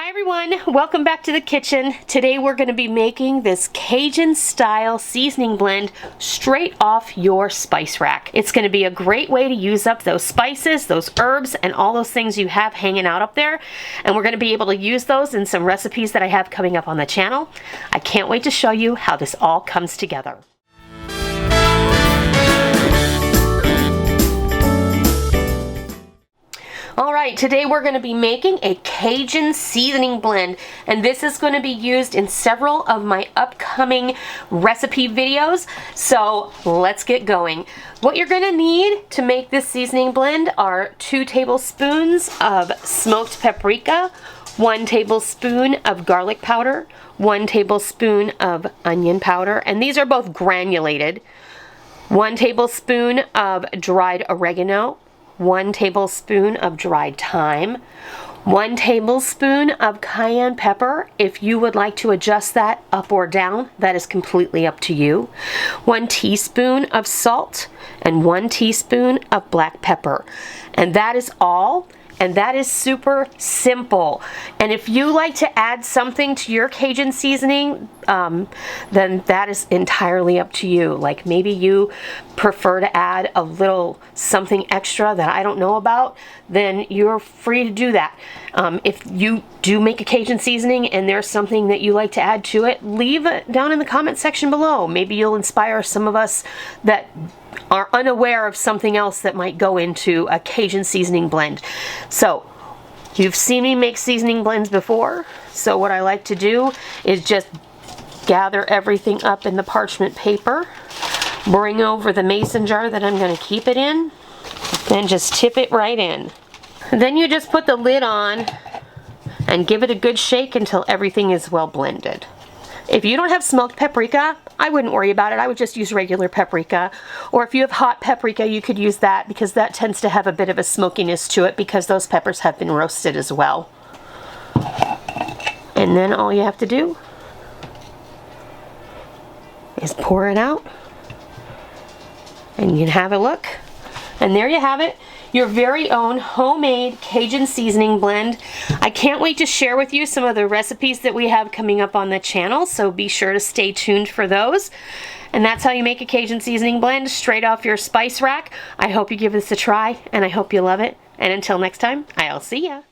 Hi everyone, welcome back to the kitchen. Today we're going to be making this Cajun style seasoning blend straight off your spice rack. It's going to be a great way to use up those spices, those herbs, and all those things you have hanging out up there. And we're going to be able to use those in some recipes that I have coming up on the channel. I can't wait to show you how this all comes together. Alright, today we're going to be making a Cajun seasoning blend, and this is going to be used in several of my upcoming recipe videos, so let's get going. What you're going to need to make this seasoning blend are 2 tablespoons of smoked paprika, 1 tablespoon of garlic powder, 1 tablespoon of onion powder, and these are both granulated, 1 tablespoon of dried oregano, 1 tablespoon of dried thyme, 1 tablespoon of cayenne pepper. If you would like to adjust that up or down, that is completely up to you. 1 teaspoon of salt and 1 teaspoon of black pepper. And that is all. And that is super simple. And if you like to add something to your Cajun seasoning, then that is entirely up to you. Like maybe you prefer to add a little something extra that I don't know about, then you're free to do that. If you do make a Cajun seasoning and there's something that you like to add to it, leave it down in the comment section below. Maybe you'll inspire some of us that are unaware of something else that might go into a Cajun seasoning blend. So you've seen me make seasoning blends before, so what I like to do is just gather everything up in the parchment paper, bring over the mason jar that I'm going to keep it in, then just tip it right in. Then you just put the lid on and give it a good shake until everything is well blended. If you don't have smoked paprika, I wouldn't worry about it. I would just use regular paprika. Or if you have hot paprika, you could use that because that tends to have a bit of a smokiness to it because those peppers have been roasted as well. And then all you have to do is pour it out. And you can have a look. And there you have it. Your very own homemade Cajun seasoning blend. I can't wait to share with you some of the recipes that we have coming up on the channel, so be sure to stay tuned for those. And that's how you make a Cajun seasoning blend straight off your spice rack. I hope you give this a try, and I hope you love it. And until next time, I'll see ya.